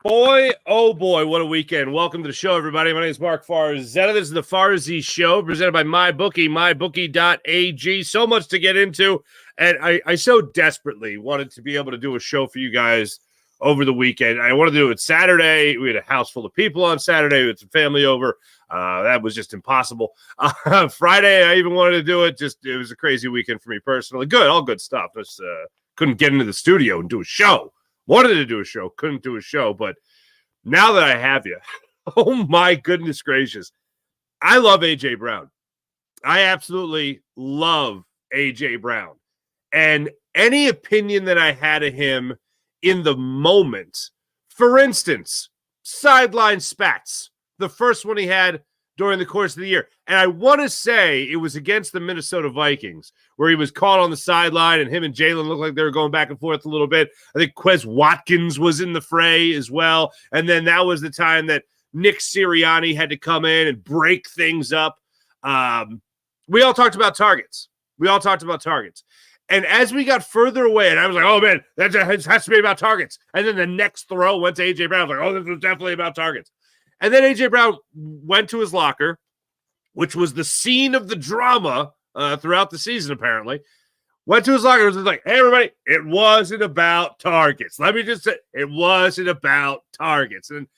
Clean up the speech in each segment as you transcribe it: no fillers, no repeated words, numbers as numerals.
Boy, oh boy, what a weekend. Welcome to the show, everybody. My name is Mark Farzetta. This is the Farzy Show, presented by MyBookie, mybookie.ag. So much to get into, and I so desperately wanted to be able to do a show for you guys over the weekend. I wanted to do it Saturday. We had a house full of people on Saturday. We had some family over. That was just impossible. Friday, I even wanted to do it. It was a crazy weekend for me personally. Good, all good stuff. Just couldn't get into the studio and do a show. Wanted to do a show, couldn't do a show, but now that I have you, oh my goodness gracious, I love A.J. Brown. I absolutely love A.J. Brown. And any opinion that I had of him in the moment, for instance, sideline spats, the first one he had during the course of the year. And I want to say it was against the Minnesota Vikings, where he was caught on the sideline and him and Jalen looked like they were going back and forth a little bit. I think Quez Watkins was in the fray as well. And then that was the time that Nick Sirianni had to come in and break things up. We all talked about targets. And as we got further away, and I was like, oh, man, that has to be about targets. And then the next throw went to A.J. Brown. I was like, oh, this was definitely about targets. And then A.J. Brown went to his locker, which was the scene of the drama throughout the season, apparently. Went to his locker and was like, hey, everybody, it wasn't about targets. Let me just say, it wasn't about targets. And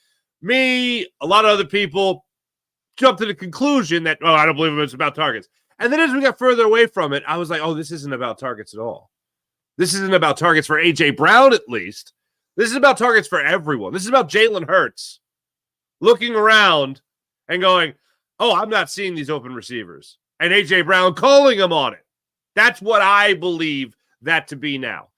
me, a lot of other people jumped to the conclusion that, oh, I don't believe it was about targets. And then as we got further away from it, I was like, oh, this isn't about targets at all. This isn't about targets for A.J. Brown, at least. This is about targets for everyone. This is about Jalen Hurts looking around and going, oh, I'm not seeing these open receivers. And A.J. Brown calling them on it. That's what I believe that to be now.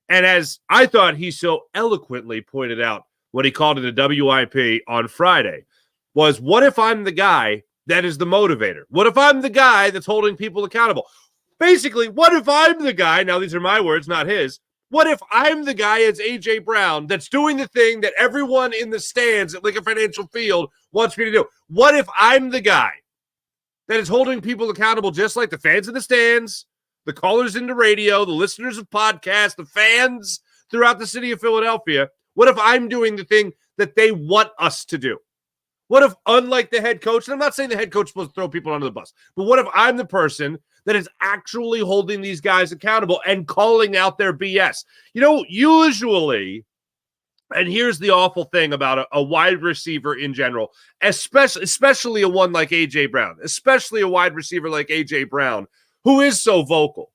And as I thought he so eloquently pointed out when he called it a WIP on Friday, was what if I'm the guy that is the motivator? What if I'm the guy that's holding people accountable? Basically, what if I'm the guy, now these are my words, not his, what if I'm the guy as A.J. Brown that's doing the thing that everyone in the stands at Lincoln Financial Field wants me to do? What if I'm the guy that is holding people accountable just like the fans in the stands, the callers in the radio, the listeners of podcasts, the fans throughout the city of Philadelphia? What if I'm doing the thing that they want us to do? What if, unlike the head coach, and I'm not saying the head coach is supposed to throw people under the bus, but what if I'm the person that is actually holding these guys accountable and calling out their BS? You know, usually, and here's the awful thing about a wide receiver in general, especially a one like A.J. Brown, especially a wide receiver like A.J. Brown, who is so vocal.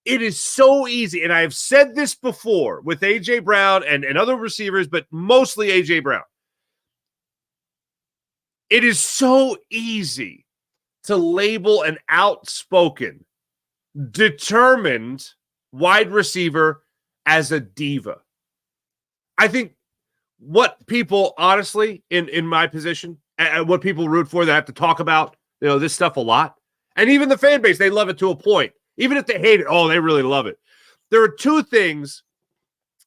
It is so easy, and I have said this before with A.J. Brown and other receivers, but mostly A.J. Brown. It is so easy to label an outspoken, determined wide receiver as a diva. I think what people, honestly, in my position, and what people root for, they have to talk about, this stuff a lot. And even the fan base, they love it to a point. Even if they hate it, oh, they really love it. There are two things,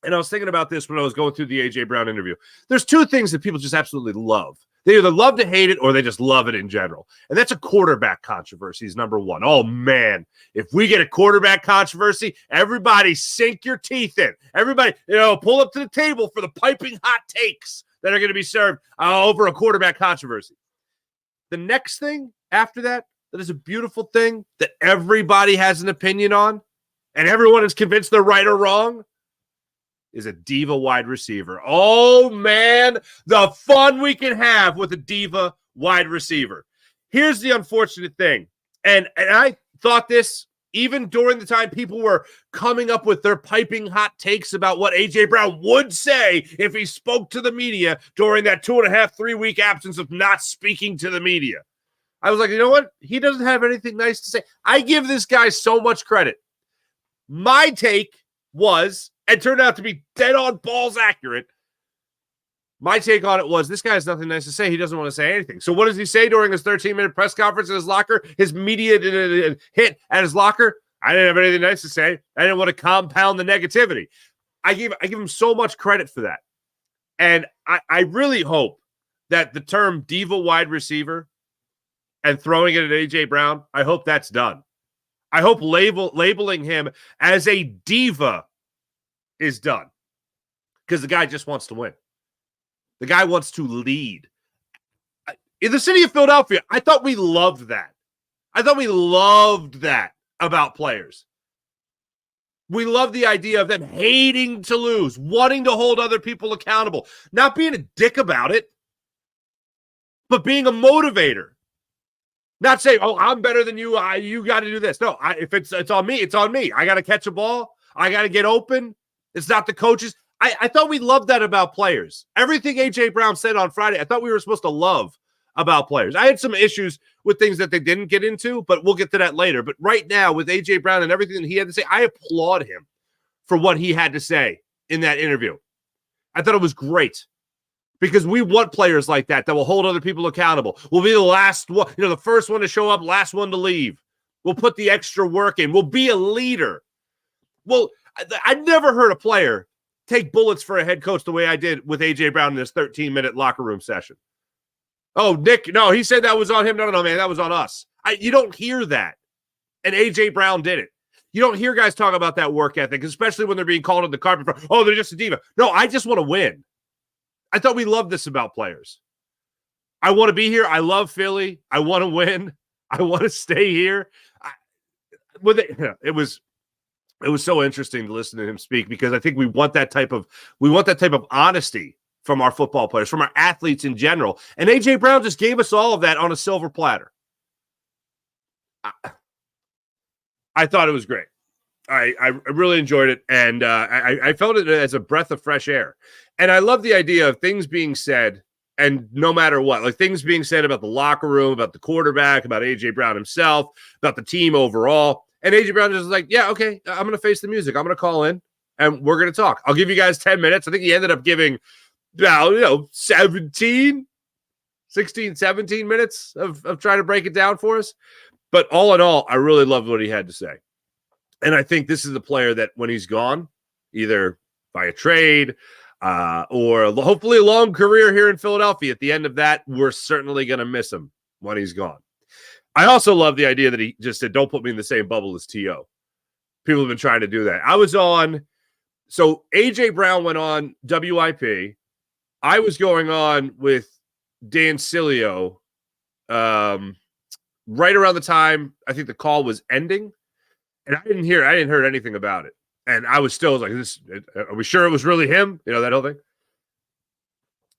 and I was thinking about this when I was going through the A.J. Brown interview. There's two things that people just absolutely love. They either love to hate it or they just love it in general. And that's a quarterback controversy is number one. Oh, man, if we get a quarterback controversy, everybody sink your teeth in. Everybody, pull up to the table for the piping hot takes that are going to be served over a quarterback controversy. The next thing after that is a beautiful thing that everybody has an opinion on and everyone is convinced they're right or wrong, is a diva wide receiver. Oh, man, the fun we can have with a diva wide receiver. Here's the unfortunate thing, and I thought this even during the time people were coming up with their piping hot takes about what A.J. Brown would say if he spoke to the media during that 2.5, 3-week absence of not speaking to the media. I was like, you know what? He doesn't have anything nice to say. I give this guy so much credit. My take was, and turned out to be dead on balls accurate, my take on it was, this guy has nothing nice to say. He doesn't want to say anything. So what does he say during his 13-minute press conference in his locker? His media hit at his locker? I didn't have anything nice to say. I didn't want to compound the negativity. I give him so much credit for that. And I really hope that the term diva wide receiver and throwing it at A.J. Brown, I hope that's done. I hope labeling him as a diva is done, because the guy just wants to win. The guy wants to lead. In the city of Philadelphia, I thought we loved that. I thought we loved that about players. We love the idea of them hating to lose, wanting to hold other people accountable, not being a dick about it, but being a motivator. Not saying, "Oh, I'm better than you. You got to do this." No, if it's on me, it's on me. I got to catch a ball. I got to get open. It's not the coaches. I thought we loved that about players. Everything A.J. Brown said on Friday, I thought we were supposed to love about players. I had some issues with things that they didn't get into, but we'll get to that later. But right now, with A.J. Brown and everything that he had to say, I applaud him for what he had to say in that interview. I thought it was great because we want players like that will hold other people accountable. We'll be the last one, the first one to show up, last one to leave. We'll put the extra work in. We'll be a leader. Well, I never heard a player take bullets for a head coach the way I did with A.J. Brown in this 13-minute locker room session. Oh, Nick, no, he said that was on him. No, man, that was on us. You don't hear that. And A.J. Brown did it. You don't hear guys talk about that work ethic, especially when they're being called on the carpet for, oh, they're just a diva. No, I just want to win. I thought we loved this about players. I want to be here. I love Philly. I want to win. I want to stay here. It was so interesting to listen to him speak because I think we want that type of honesty from our football players, from our athletes in general. And A.J. Brown just gave us all of that on a silver platter. I thought it was great. I really enjoyed it, and I felt it as a breath of fresh air. And I love the idea of things being said, and no matter what, like things being said about the locker room, about the quarterback, about A.J. Brown himself, about the team overall. And A.J. Brown is like, yeah, okay, I'm going to face the music. I'm going to call in, and we're going to talk. I'll give you guys 10 minutes. I think he ended up giving, 16, 17 minutes of trying to break it down for us. But all in all, I really loved what he had to say. And I think this is a player that when he's gone, either by a trade or hopefully a long career here in Philadelphia, at the end of that, we're certainly going to miss him when he's gone. I also love the idea that he just said, don't put me in the same bubble as T.O. People have been trying to do that. So A.J. Brown went on WIP. I was going on with Dan Sileo right around the time I think the call was ending. And I didn't hear anything about it. And I was still like, are we sure it was really him? That whole thing.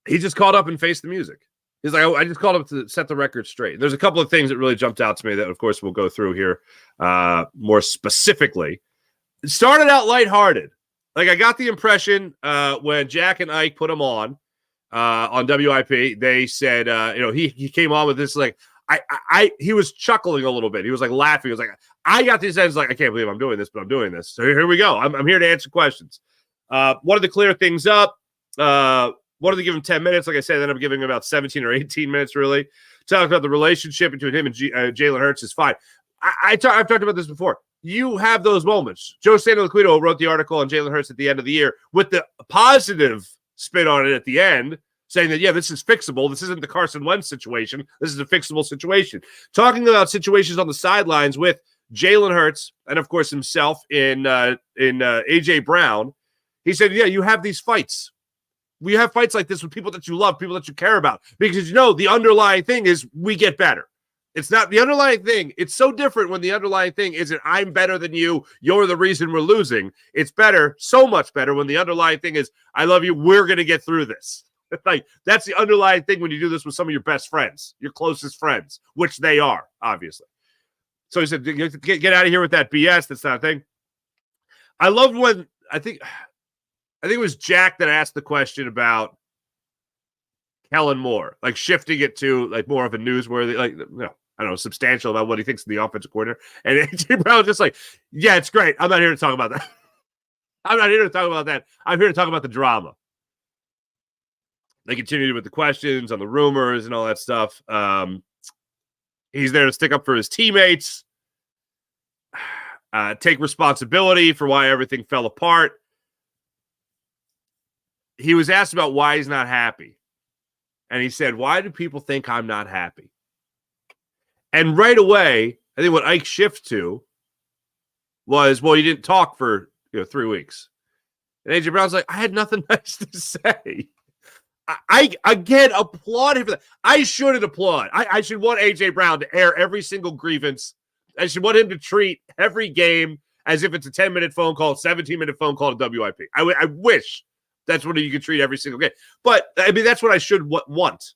He just called up and faced the music. He's like, I just called up to set the record straight. There's a couple of things that really jumped out to me that, of course, we'll go through here more specifically. It started out lighthearted. Like I got the impression when Jack and Ike put him on WIP, they said, he came on with this like, he was chuckling a little bit. He was like laughing. He was like, I got these ends like, I can't believe I'm doing this, but I'm doing this. So here we go. I'm here to answer questions. Wanted to clear things up. Wanted to give him 10 minutes. Like I said, I ended up giving him about 17 or 18 minutes, really. Talk about the relationship between him and Jalen Hurts is fine. I've talked about this before. You have those moments. Joe Santoliquito wrote the article on Jalen Hurts at the end of the year with the positive spin on it at the end, saying that, yeah, this is fixable. This isn't the Carson Wentz situation. This is a fixable situation. Talking about situations on the sidelines with Jalen Hurts and, of course, himself in A.J. Brown, he said, yeah, you have these fights. We have fights like this with people that you love, people that you care about, because, the underlying thing is we get better. It's not the underlying thing. It's so different when the underlying thing isn't I'm better than you. You're the reason we're losing. It's better, so much better when the underlying thing is I love you. We're going to get through this. Like that's the underlying thing when you do this with some of your best friends, your closest friends, which they are, obviously. So he said, get out of here with that BS. That's not a thing. I loved when I think it was Jack that asked the question about Kellen Moore, like shifting it to like more of a newsworthy, like, I don't know, substantial about what he thinks of the offensive coordinator. And A.J. Brown was just like, yeah, it's great. I'm not here to talk about that. I'm not here to talk about that. I'm here to talk about the drama. They continued with the questions on the rumors and all that stuff. He's there to stick up for his teammates, take responsibility for why everything fell apart. He was asked about why he's not happy. And he said, why do people think I'm not happy? And right away, I think what Ike shifted to was, well, you didn't talk for 3 weeks. And A.J. Brown's like, I had nothing nice to say. I again applaud him for that. I shouldn't applaud. I should want A.J. Brown to air every single grievance. I should want him to treat every game as if it's a 10-minute phone call, 17-minute phone call to WIP. I wish that's what you could treat every single game. But, I mean, that's what I should want.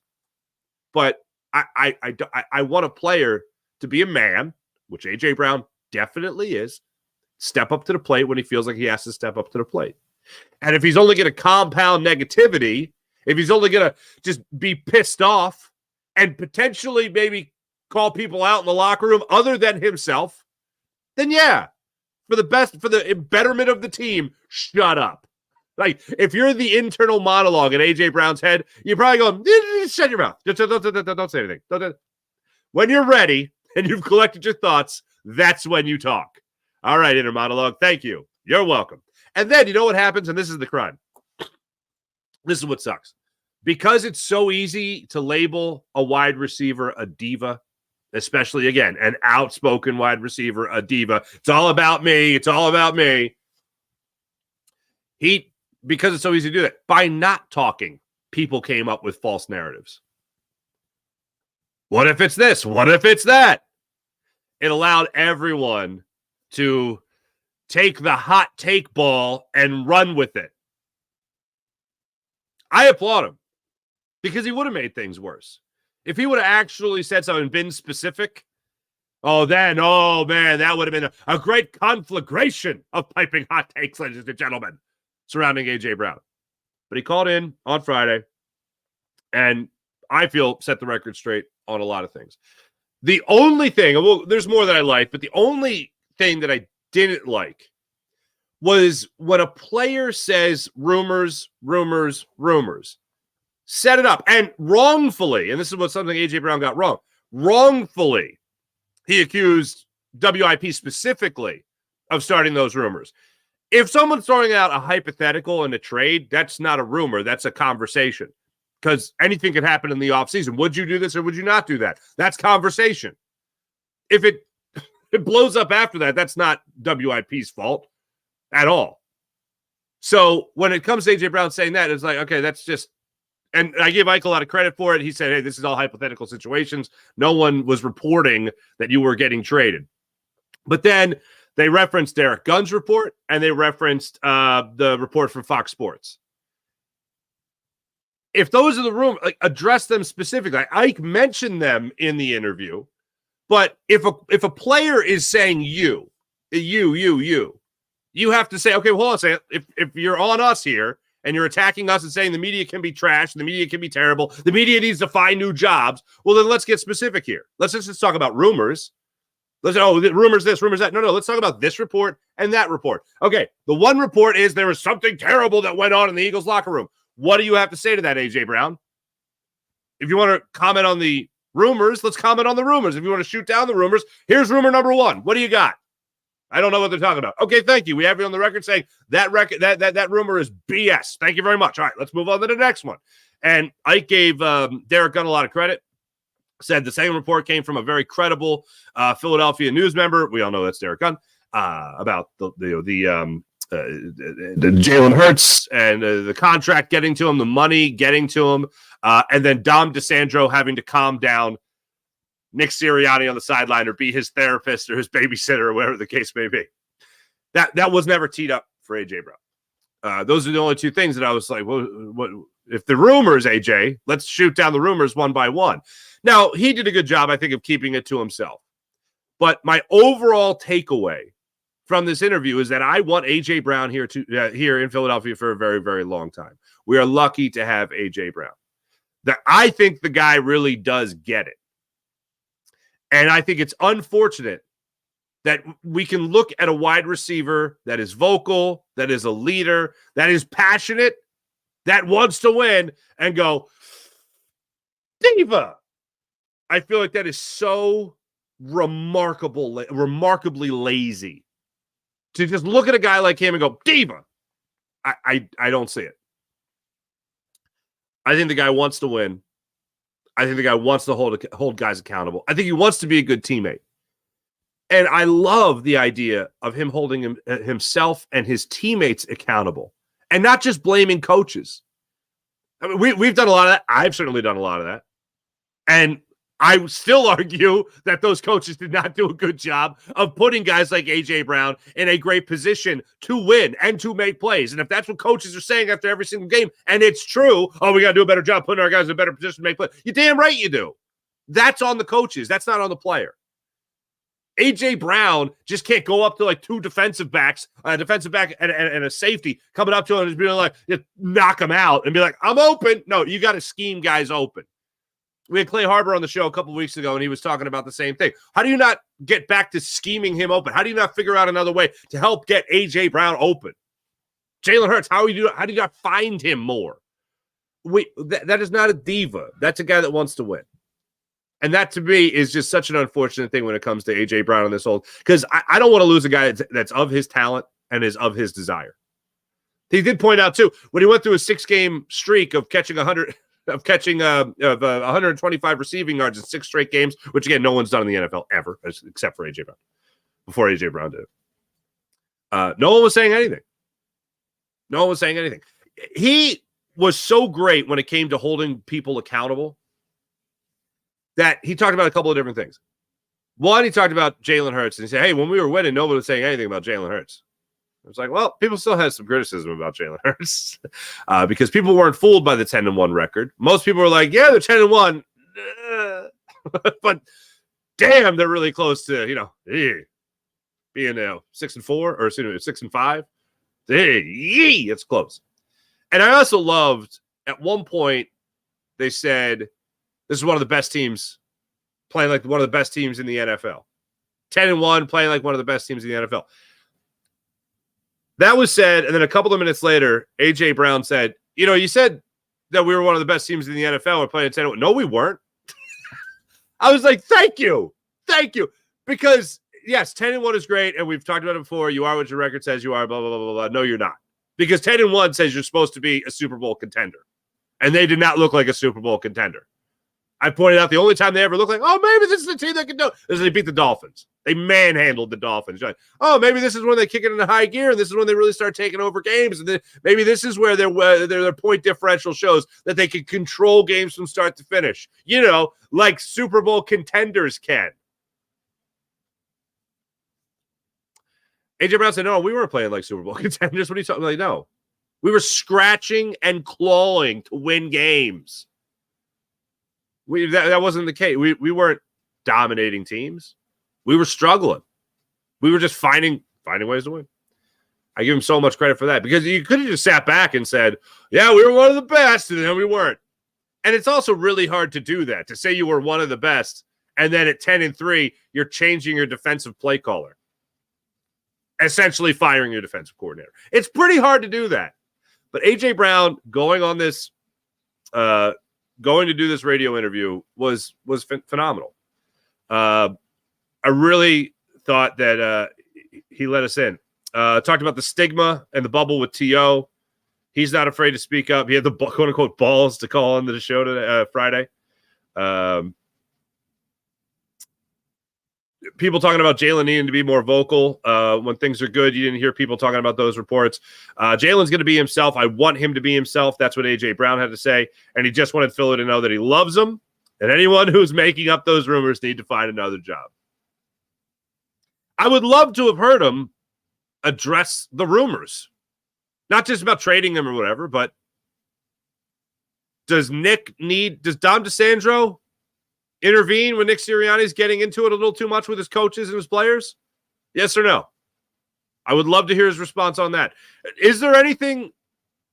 But I want a player to be a man, which A.J. Brown definitely is, step up to the plate when he feels like he has to step up to the plate. And if he's only going to compound negativity, if he's only going to just be pissed off and potentially maybe call people out in the locker room other than himself, then yeah, for the betterment of the team, shut up. Like, if you're the internal monologue in A.J. Brown's head, you're probably going, shut your mouth. Don't say anything. When you're ready and you've collected your thoughts, that's when you talk. All right, inner monologue, thank you. You're welcome. And then, you know what happens? And this is the crime. This is what sucks. Because it's so easy to label a wide receiver a diva, especially, again, an outspoken wide receiver a diva. It's all about me. It's all about me. Because it's so easy to do that, by not talking, people came up with false narratives. What if it's this? What if it's that? It allowed everyone to take the hot take ball and run with it. I applaud him because he would have made things worse. If he would have actually said something and been specific, oh man, that would have been a great conflagration of piping hot takes, ladies and gentlemen, surrounding A.J. Brown. But he called in on Friday, and I feel set the record straight on a lot of things. The only thing, well, there's more that I like, but the only thing that I didn't like was when a player says rumors, set it up. And wrongfully, and this is what something A.J. Brown got wrong, wrongfully, he accused WIP specifically of starting those rumors. If someone's throwing out a hypothetical in a trade, that's not a rumor. That's a conversation, because anything could happen in the offseason. Would you do this or would you not do that? That's conversation. If it blows up after that, that's not WIP's fault at all. So when it comes to A.J. Brown saying that, it's like, okay, that's just, and I give Ike a lot of credit for it. He said, hey, this is all hypothetical situations. No one was reporting that you were getting traded. But then they referenced Derek Gunn's report, and they referenced the report from Fox Sports. If those are the rumors, like, address them specifically. Ike mentioned them in the interview, but if a player is saying you have to say, okay, well, hold on a second. If you're on us here and you're attacking us and saying the media can be trash, the media can be terrible, the media needs to find new jobs, well, then let's get specific here. Let's just talk about rumors. Rumors this, rumors that. No, let's talk about this report and that report. Okay, the one report is there was something terrible that went on in the Eagles locker room. What do you have to say to that, A.J. Brown? If you want to comment on the rumors, let's comment on the rumors. If you want to shoot down the rumors, here's rumor number one. What do you got? I don't know what they're talking about. Okay, thank you. We have you on the record saying that rumor is BS. Thank you very much. All right, let's move on to the next one. And Ike gave Derek Gunn a lot of credit. Said the same report came from a very credible Philadelphia news member. We all know that's Derek Gunn, about the Jalen Hurts and the contract getting to him, the money getting to him, and then Dom DeSandro having to calm down Nick Sirianni on the sideline or be his therapist or his babysitter or whatever the case may be. That was never teed up for A.J. Brown. Those are the only two things that I was like, well, what if the rumors, A.J., let's shoot down the rumors one by one. Now, he did a good job, I think, of keeping it to himself. But my overall takeaway from this interview is that I want A.J. Brown here in Philadelphia for a very, very long time. We are lucky to have A.J. Brown. I think the guy really does get it. And I think it's unfortunate that we can look at a wide receiver that is vocal, that is a leader, that is passionate, that wants to win, and go, diva. I feel like that is so remarkably lazy to just look at a guy like him and go, diva. I don't see it. I think the guy wants to win. I think the guy wants to hold guys accountable. I think he wants to be a good teammate. And I love the idea of him holding himself and his teammates accountable and not just blaming coaches. I mean, we've done a lot of that. I've certainly done a lot of that. And I still argue that those coaches did not do a good job of putting guys like A.J. Brown in a great position to win and to make plays. And if that's what coaches are saying after every single game, and it's true, oh, we got to do a better job putting our guys in a better position to make plays. You're damn right you do. That's on the coaches. That's not on the player. A.J. Brown just can't go up to like two defensive backs, a defensive back and a safety coming up to him and just being like, just knock him out and be like, I'm open. No, you got to scheme guys open. We had Clay Harbor on the show a couple of weeks ago, and he was talking about the same thing. How do you not get back to scheming him open? How do you not figure out another way to help get A.J. Brown open? Jalen Hurts, how do you not find him more? That is not a diva. That's a guy that wants to win. And that, to me, is just such an unfortunate thing when it comes to A.J. Brown on this whole, because I don't want to lose a guy that's of his talent and is of his desire. He did point out, too, when he went through a 6-game streak of catching 125 receiving yards in 6 straight games, which, again, no one's done in the NFL ever, except for A.J. Brown, before A.J. Brown did. No one was saying anything. No one was saying anything. He was so great when it came to holding people accountable that he talked about a couple of different things. One, he talked about Jalen Hurts, and he said, hey, when we were winning, nobody was saying anything about Jalen Hurts. I was like, well, people still had some criticism about Jalen Hurts because people weren't fooled by the 10-1 record. Most people were like, yeah, they're 10-1, but damn, they're really close to, being 6-4 or 6-5. It's close. And I also loved at one point they said this is one of the best teams playing like one of the best teams in the NFL. 10-1 playing like one of the best teams in the NFL. That was said, and then a couple of minutes later, A.J. Brown said, you said that we were one of the best teams in the NFL. We're playing 10-1. No, we weren't. I was like, thank you. Thank you. Because, yes, 10-1 is great, and we've talked about it before. You are what your record says you are, blah, blah, blah, blah, blah. No, you're not. Because 10-1 says you're supposed to be a Super Bowl contender. And they did not look like a Super Bowl contender. I pointed out the only time they ever looked like, oh, maybe this is the team that can do it, is they beat the Dolphins. They manhandled the Dolphins. Like, oh, maybe this is when they kick it into high gear, and this is when they really start taking over games. And then maybe this is where their point differential shows that they can control games from start to finish. Like Super Bowl contenders can. A.J. Brown said, no, we weren't playing like Super Bowl contenders. What are you talking about? Like, no. We were scratching and clawing to win games. That wasn't the case. We weren't dominating teams. We were struggling. We were just finding ways to win. I give him so much credit for that because you could have just sat back and said, yeah, we were one of the best, and then we weren't. And it's also really hard to do that, to say you were one of the best, and then at 10-3, you're changing your defensive play caller, essentially firing your defensive coordinator. It's pretty hard to do that. But A.J. Brown going on this going to do this radio interview was phenomenal. I really thought that he let us in. Talked about the stigma and the bubble with T.O. He's not afraid to speak up. He had the quote-unquote balls to call into the show today, Friday. People talking about Jalen needing to be more vocal when things are good. You didn't hear people talking about those reports. Jalen's going to be himself. I want him to be himself. That's what A.J. Brown had to say. And he just wanted Philly to know that he loves him. And anyone who's making up those rumors need to find another job. I would love to have heard him address the rumors. Not just about trading him or whatever, but does Dom DeSandro intervene when Nick Sirianni's getting into it a little too much with his coaches and his players? Yes or no? I would love to hear his response on that. Is there anything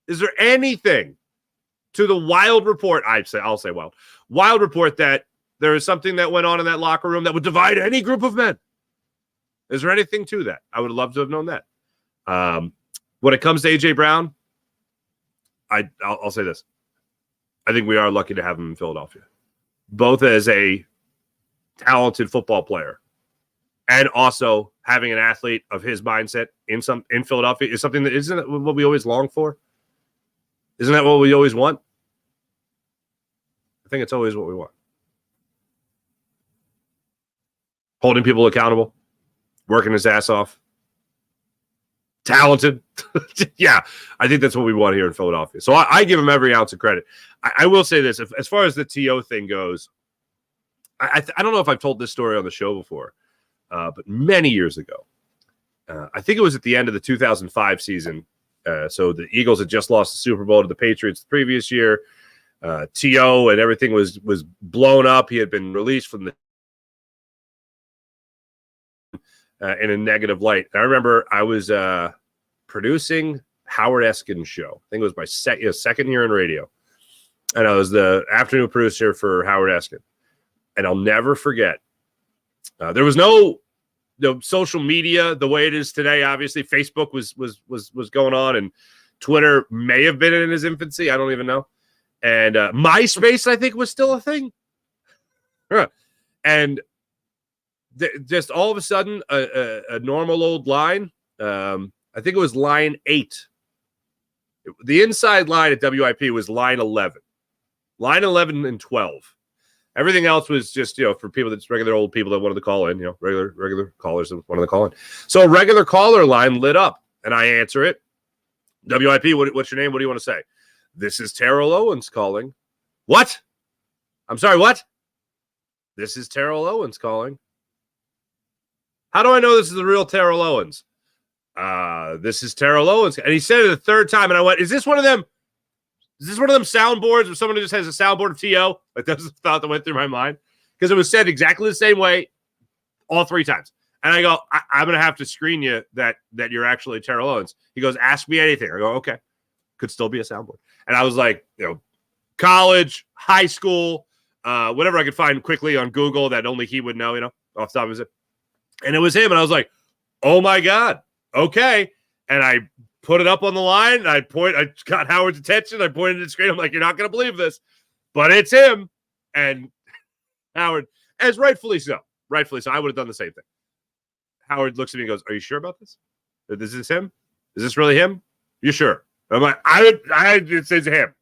to the wild report? I'll say wild report that there is something that went on in that locker room that would divide any group of men. Is there anything to that? I would love to have known that. When it comes to A.J. Brown, I'll say this. I think we are lucky to have him in Philadelphia, both as a talented football player and also having an athlete of his mindset in Philadelphia is something that isn't what we always long for. Isn't that what we always want? I think it's always what we want. Holding people accountable, working his ass off, talented. Yeah, I think that's what we want here in Philadelphia. So I give him every ounce of credit. I will say this, as far as the T.O. thing goes, I don't know if I've told this story on the show before, but many years ago, I think it was at the end of the 2005 season. So the Eagles had just lost the Super Bowl to the Patriots the previous year. T.O. and everything was blown up. He had been released from the in a negative light. I remember I was producing Howard Eskin's show. I think it was my second year in radio. And I was the afternoon producer for Howard Eskin. And I'll never forget, there was no social media the way it is today. Obviously, Facebook was going on, and Twitter may have been in its infancy. I don't even know. And MySpace, I think, was still a thing. And just all of a sudden, a normal old line. I think it was line 8. The inside line at WIP was line 11. Line 11 and 12. Everything else was just, for people that's regular old people that wanted to call in, regular callers that wanted to call in. So a regular caller line lit up, and I answer it. WIP, what's your name? What do you want to say? This is Terrell Owens calling. What? I'm sorry, what? This is Terrell Owens calling. How do I know this is the real Terrell Owens? This is Terrell Owens. And he said it a third time, and I went, is this one of them soundboards where somebody just has a soundboard of T.O.? Like, that's the thought that went through my mind. Because it was said exactly the same way all 3 times. And I go, I'm going to have to screen you that you're actually Terrell Owens. He goes, ask me anything. I go, okay. Could still be a soundboard. And I was like, college, high school, whatever I could find quickly on Google that only he would know, off the top of his head. And it was him. And I was like, oh my God. Okay. And I put it up on the line. I got Howard's attention. I pointed at the screen. I'm like, you're not going to believe this, but it's him. And Howard, as rightfully so, I would have done the same thing. Howard looks at me and goes, are you sure about this? Is this him? Is this really him? You sure? I'm like, it's him.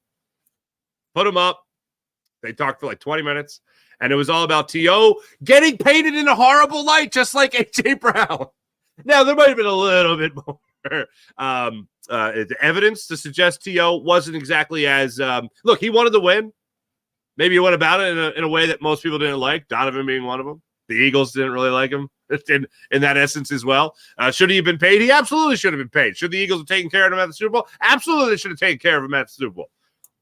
Put him up. They talked for like 20 minutes, and it was all about T.O. getting painted in a horrible light, just like A.J. Brown. Now, there might have been a little bit more evidence to suggest T.O. wasn't exactly as look, he wanted to win. Maybe he went about it in a way that most people didn't like, Donovan being one of them. The Eagles didn't really like him in that essence as well. Should he have been paid? He absolutely should have been paid. Should the Eagles have taken care of him at the Super Bowl? Absolutely, they should have taken care of him at the Super Bowl.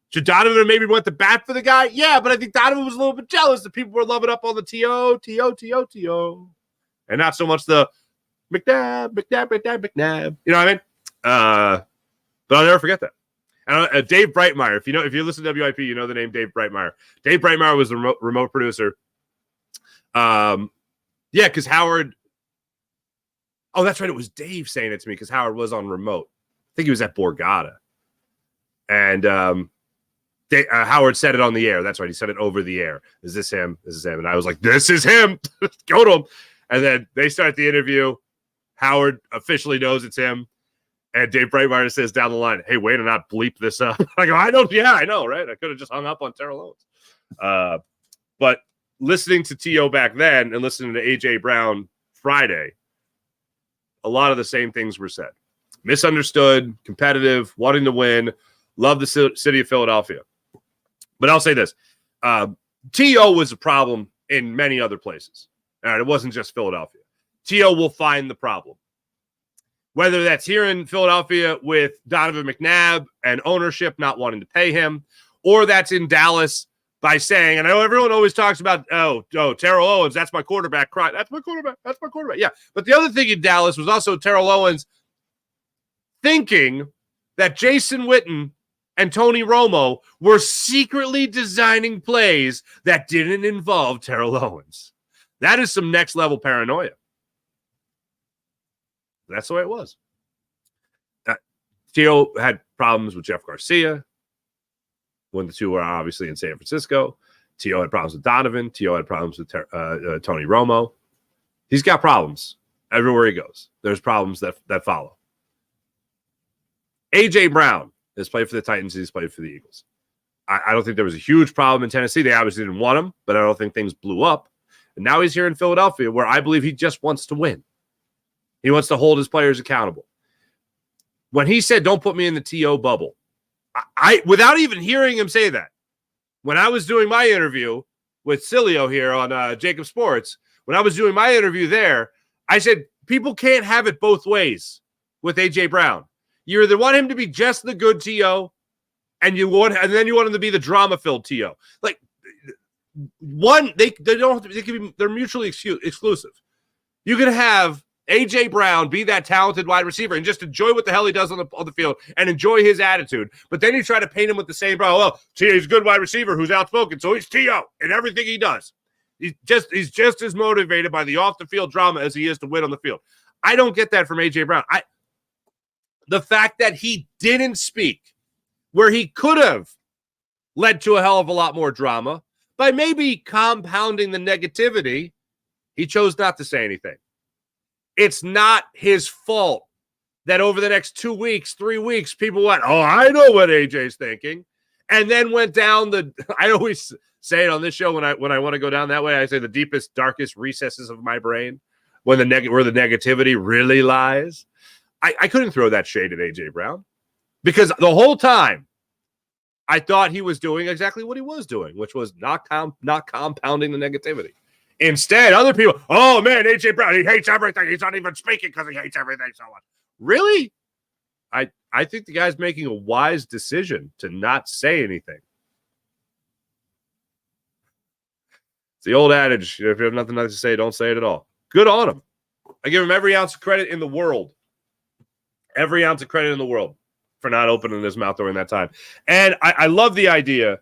Should Donovan have maybe went to bat for the guy? Yeah, but I think Donovan was a little bit jealous that people were loving up on the T.O., and not so much the McNabb. You know what I mean? But I'll never forget that. And Dave Breitmeyer, if you listen to WIP, you know the name Dave Breitmeyer. Dave Breitmeyer was the remote producer. Yeah, because Howard. Oh, that's right. It was Dave saying it to me because Howard was on remote. I think he was at Borgata, and Howard said it on the air. That's right. He said it over the air. Is this him? This is him. And I was like, this is him. Go to him. And then they start the interview. Howard officially knows it's him. And Dave Breitmeyer says down the line, hey, way to not bleep this up. I go, I know, right? I could have just hung up on Terrell Owens. But listening to T.O. back then and listening to A.J. Brown Friday, a lot of the same things were said. Misunderstood, competitive, wanting to win, love the city of Philadelphia. But I'll say this. T.O. was a problem in many other places. All right, it wasn't just Philadelphia. T.O. will find the problem. Whether that's here in Philadelphia with Donovan McNabb and ownership not wanting to pay him, or that's in Dallas by saying, and I know everyone always talks about, Terrell Owens, that's my quarterback. That's my quarterback. Yeah. But the other thing in Dallas was also Terrell Owens thinking that Jason Witten and Tony Romo were secretly designing plays that didn't involve Terrell Owens. That is some next level paranoia. That's the way it was. T.O. had problems with Jeff Garcia when the two were obviously in San Francisco. T.O. had problems with Donovan. T.O. had problems with Tony Romo. He's got problems everywhere he goes. There's problems that follow. A.J. Brown has played for the Titans. He's played for the Eagles. I don't think there was a huge problem in Tennessee. They obviously didn't want him, but I don't think things blew up. And now he's here in Philadelphia, where I believe he just wants to win. He wants to hold his players accountable. when he said, "Don't put me in the TO bubble," I without even hearing him say that, when I was doing my interview with Cilio here on Jacob Sports, when I was doing my interview there, I said, people can't have it both ways with A.J. Brown. You either want him to be just the good TO, and then you want him to be the drama-filled TO. Like, one, they don't have to, they're mutually exclusive. You can have A.J. Brown be that talented wide receiver and just enjoy what the hell he does on the field and enjoy his attitude. But then you try to paint him with the same, he's a good wide receiver who's outspoken, so he's TO in everything he does. He's just as motivated by the off-the-field drama as he is to win on the field. I don't get that from A.J. Brown. The fact that he didn't speak where he could have led to a hell of a lot more drama by maybe compounding the negativity, he chose not to say anything. It's not his fault that over the next 2 weeks, 3 weeks, people went, "Oh, I know what AJ's thinking," and then went down I always say it on this show when I want to go down that way, I say the deepest, darkest recesses of my brain, where the negativity really lies. I couldn't throw that shade at A.J. Brown because the whole time I thought he was doing exactly what he was doing, which was not compounding the negativity. Instead, other people, "Oh, man, A.J. Brown, he hates everything. He's not even speaking because he hates everything so much." Really? I think the guy's making a wise decision to not say anything. It's the old adage, if you have nothing nice to say, don't say it at all. Good on him. I give him every ounce of credit in the world. Every ounce of credit in the world for not opening his mouth during that time. And I love the idea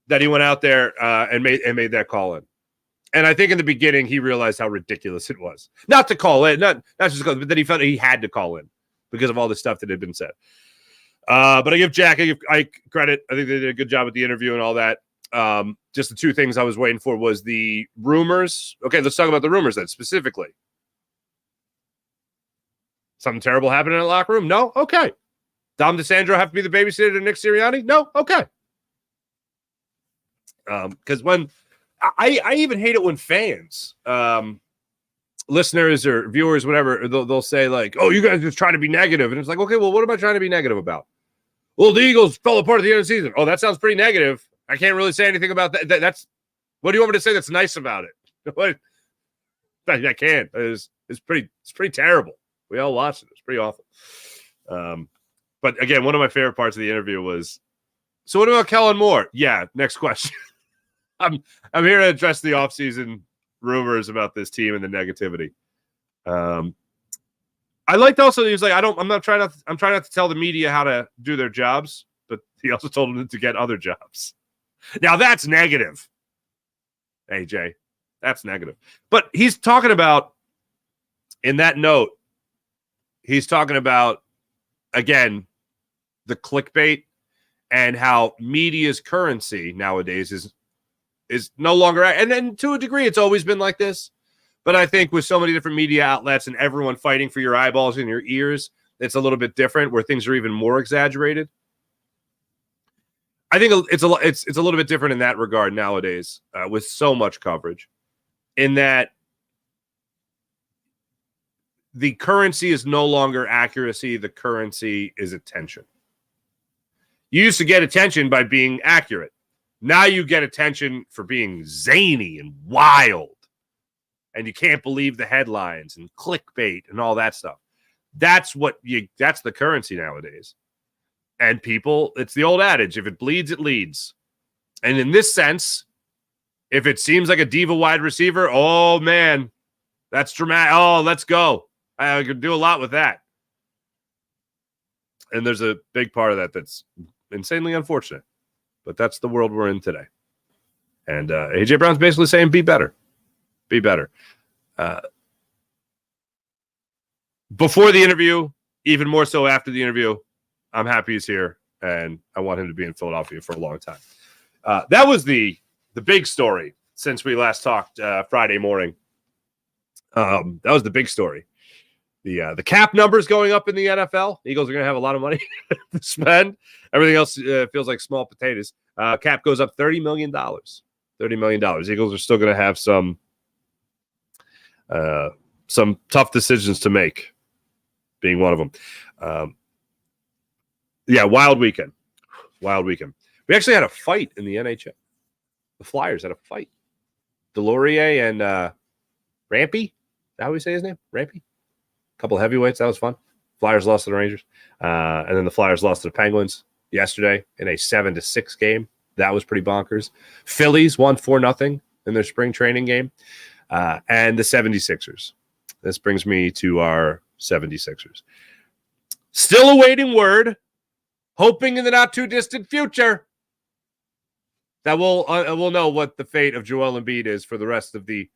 that he went out there and made that call in. And I think in the beginning he realized how ridiculous it was. Not to call in, not just because, but that he felt he had to call in because of all the stuff that had been said. But I give Jack, I give Ike credit. I think they did a good job with the interview and all that. Just the two things I was waiting for was the rumors. Okay, let's talk about the rumors then specifically. Something terrible happened in the locker room? No? Okay. Dom DeSandro have to be the babysitter to Nick Sirianni? No? Okay. Because when I even hate it when fans, listeners or viewers, whatever, they'll say like, "Oh, you guys just trying to be negative." And it's like, okay, well, what am I trying to be negative about? Well, the Eagles fell apart at the end of the season. Oh, that sounds pretty negative. I can't really say anything about that. That's what do you want me to say that's nice about it? What? I can't. It's pretty terrible. We all watched it. It's pretty awful. But again, one of my favorite parts of the interview was, "So what about Kellen Moore?" Yeah, next question. I'm here to address the offseason rumors about this team and the negativity. I liked also he was like, I'm trying not to tell the media how to do their jobs, but he also told them to get other jobs. Now that's negative, AJ. That's negative. But he's talking about, in that note, he's talking about, again, the clickbait and how media's currency nowadays is no longer, and then to a degree it's always been like this, but I think with so many different media outlets and everyone fighting for your eyeballs and your ears, it's a little bit different where things are even more exaggerated. I think it's a little bit different in that regard nowadays, with so much coverage, in that the currency is no longer accuracy, the currency is attention. You used to get attention by being accurate. Now you get attention for being zany and wild. And you can't believe the headlines and clickbait and all that stuff. That's the currency nowadays. And people, it's the old adage, if it bleeds, it leads. And in this sense, if it seems like a diva wide receiver, oh man, that's dramatic. Oh, let's go. I could do a lot with that. And there's a big part of that that's insanely unfortunate. But that's the world we're in today. And A.J. Brown's basically saying, be better. Be better. Before the interview, even more so after the interview, I'm happy he's here, and I want him to be in Philadelphia for a long time. That was the big story since we last talked Friday morning. That was the big story. The cap numbers going up in the NFL. Eagles are going to have a lot of money to spend. Everything else feels like small potatoes. Cap goes up $30 million. $30 million. Eagles are still going to have some tough decisions to make, being one of them. Yeah, wild weekend. Wild weekend. We actually had a fight in the NHL. The Flyers had a fight. Delorier and Rampy. Is that how we say his name? Rampy? A couple of heavyweights. That was fun. Flyers lost to the Rangers. And then the Flyers lost to the Penguins yesterday in a 7-6 game. That was pretty bonkers. Phillies won 4-0 in their spring training game. And the 76ers. This brings me to our 76ers. Still awaiting word, hoping in the not too distant future that we'll know what the fate of Joel Embiid is for the rest of the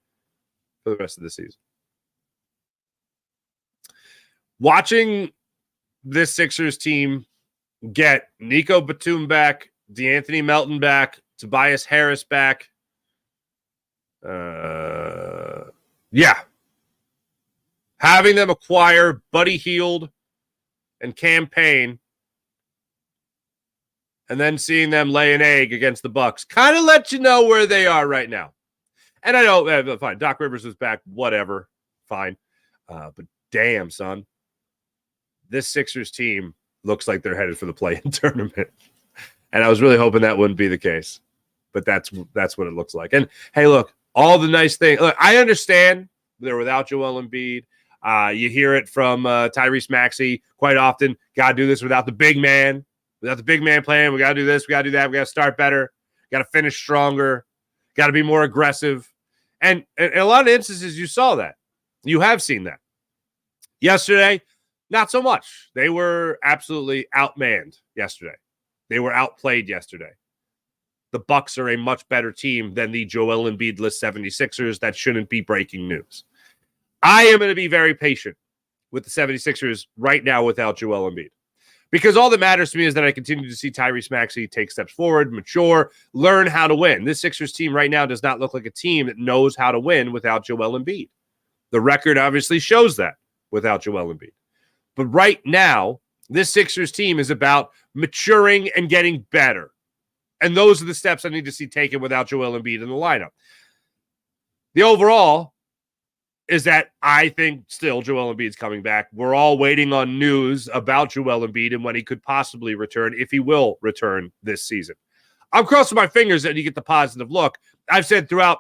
season. Watching this Sixers team get Nico Batum back, DeAnthony Melton back, Tobias Harris back. Having them acquire Buddy Hield and Campaign, and then seeing them lay an egg against the Bucks kind of let you know where they are right now. And I know, fine, Doc Rivers is back, whatever, fine. But damn, son, this Sixers team looks like they're headed for the play-in tournament. And I was really hoping that wouldn't be the case. But that's what it looks like. And, hey, look, all the nice things. Look, I understand they're without Joel Embiid. You hear it from Tyrese Maxey quite often. Got to do this without the big man. Without the big man playing, we got to do this, we got to do that, we got to start better, got to finish stronger, got to be more aggressive. And in a lot of instances, you saw that. You have seen that. Yesterday, not so much. They were absolutely outmanned yesterday. They were outplayed yesterday. The Bucks are a much better team than the Joel Embiid-less 76ers. That shouldn't be breaking news. I am going to be very patient with the 76ers right now without Joel Embiid. Because all that matters to me is that I continue to see Tyrese Maxey take steps forward, mature, learn how to win. This Sixers team right now does not look like a team that knows how to win without Joel Embiid. The record obviously shows that without Joel Embiid. But right now, this Sixers team is about maturing and getting better. And those are the steps I need to see taken without Joel Embiid in the lineup. The overall is that I think still Joel Embiid's coming back. We're all waiting on news about Joel Embiid and when he could possibly return, if he will return this season. I'm crossing my fingers that you get the positive look. I've said throughout,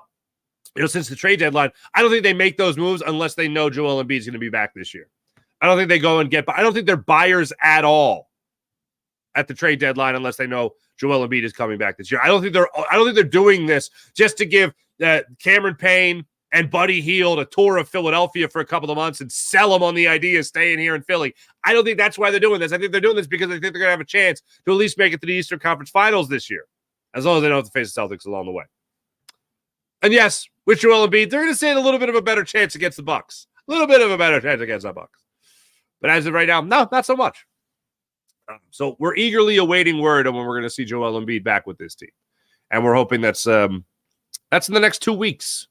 since the trade deadline, I don't think they make those moves unless they know Joel Embiid's going to be back this year. I don't think they go and I don't think they're buyers at all at the trade deadline unless they know Joel Embiid is coming back this year. I don't think they're doing this just to give Cameron Payne and Buddy Hield a tour of Philadelphia for a couple of months and sell them on the idea of staying here in Philly. I don't think that's why they're doing this. I think they're doing this because they think they're going to have a chance to at least make it to the Eastern Conference Finals this year, as long as they don't have to face the Celtics along the way. And yes, with Joel Embiid, they're going to stand a little bit of a better chance against the Bucks. A little bit of a better chance against the Bucks. But as of right now, no, not so much. So we're eagerly awaiting word on when we're going to see Joel Embiid back with this team. And we're hoping that's in the next 2 weeks.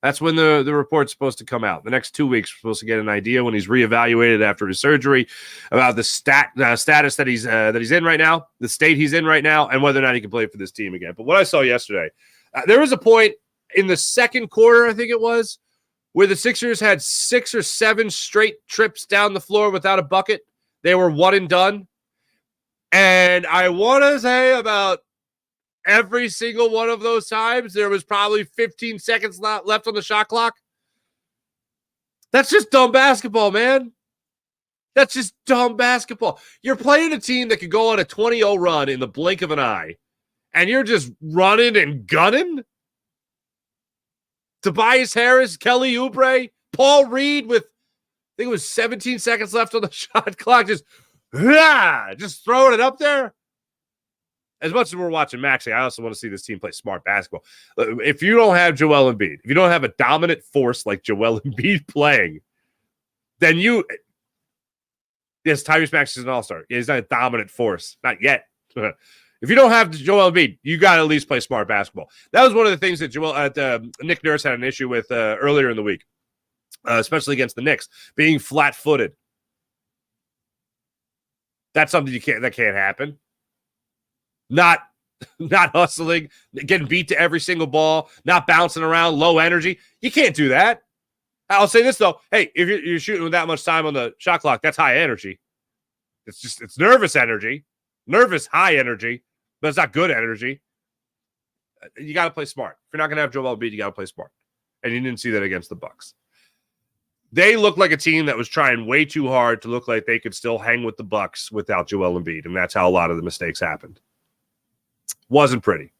That's when the report's supposed to come out. The next 2 weeks, we're supposed to get an idea when he's reevaluated after his surgery about the status that he's in right now, the state he's in right now, and whether or not he can play for this team again. But what I saw yesterday, there was a point in the second quarter, I think it was, where the Sixers had 6 or 7 straight trips down the floor without a bucket. They were one and done. And I want to say about every single one of those times, there was probably 15 seconds left on the shot clock. That's just dumb basketball, man. That's just dumb basketball. You're playing a team that could go on a 20-0 run in the blink of an eye, and you're just running and gunning? Tobias Harris, Kelly Oubre, Paul Reed with, I think it was 17 seconds left on the shot clock, just throwing it up there. As much as we're watching Maxey, I also want to see this team play smart basketball. If you don't have Joel Embiid, if you don't have a dominant force like Joel Embiid playing, then yes, Tyrese Maxey is an all-star. He's not a dominant force. Not yet. If you don't have Joel Embiid, you got to at least play smart basketball. That was one of the things that Nick Nurse had an issue with earlier in the week, especially against the Knicks, being flat-footed. That's something that can't happen. Not hustling, getting beat to every single ball, not bouncing around, low energy. You can't do that. I'll say this, though. Hey, if you're shooting with that much time on the shot clock, that's high energy. It's nervous energy, nervous high energy, but it's not good energy. You got to play smart. If you're not going to have Joel Embiid, you got to play smart. And you didn't see that against the Bucks. They looked like a team that was trying way too hard to look like they could still hang with the Bucks without Joel Embiid, and that's how a lot of the mistakes happened. Wasn't pretty.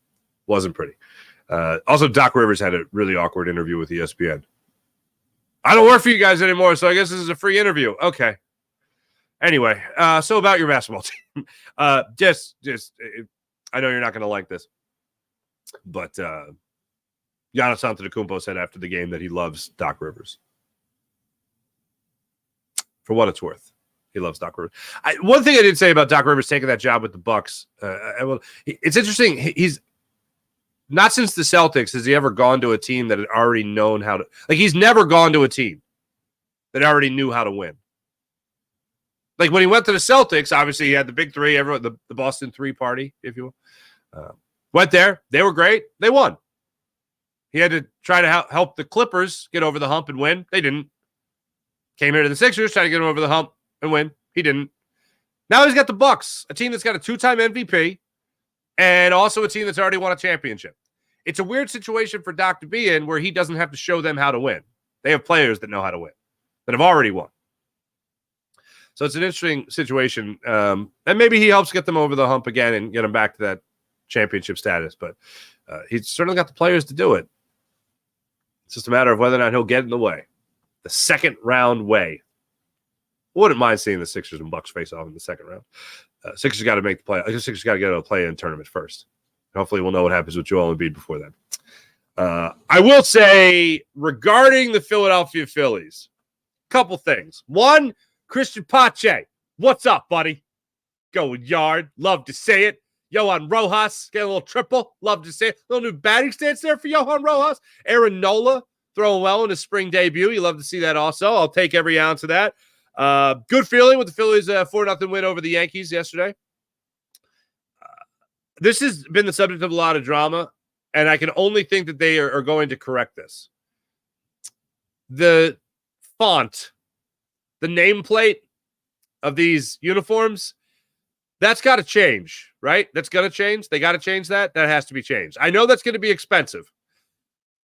Also, Doc Rivers had a really awkward interview with ESPN. I don't work for you guys anymore, so I guess this is a free interview. Okay. Anyway, so about your basketball team. Just I know you're not going to like this, but Giannis Antetokounmpo said after the game that he loves Doc Rivers. For what it's worth, he loves Doc Rivers. One thing I did say about Doc Rivers taking that job with the Bucks, it's interesting. He's not since the Celtics has he ever gone to a team that had already known how to. Like he's never gone to a team that already knew how to win. Like when he went to the Celtics, obviously he had the big three, everyone, the Boston three party, if you will. Went there, they were great, they won. He had to try to help the Clippers get over the hump and win. They didn't. Came here to the Sixers, trying to get him over the hump and win. He didn't. Now he's got the Bucks, a team that's got a 2-time MVP, and also a team that's already won a championship. It's a weird situation for Doc to be in where he doesn't have to show them how to win. They have players that know how to win, that have already won. So it's an interesting situation. And maybe he helps get them over the hump again and get them back to that championship status. But he's certainly got the players to do it. It's just a matter of whether or not he'll get in the way. The second round way. Wouldn't mind seeing the Sixers and Bucks face off in the second round. Sixers got to make the play. I guess Sixers got to get a play-in tournament first. Hopefully we'll know what happens with Joel Embiid before then. I will say, regarding the Philadelphia Phillies, a couple things. One, Christian Pache. What's up, buddy? Going yard. Love to say it. Johan Rojas, get a little triple. Love to say it. Little new batting stance there for Johan Rojas. Aaron Nola throwing well in his spring debut. You love to see that also. I'll take every ounce of that. Good feeling with the Phillies' 4-0 win over the Yankees yesterday. This has been the subject of a lot of drama, and I can only think that they are going to correct this. The font, the nameplate of these uniforms, that's got to change, right? That's going to change. They got to change that. That has to be changed. I know that's going to be expensive.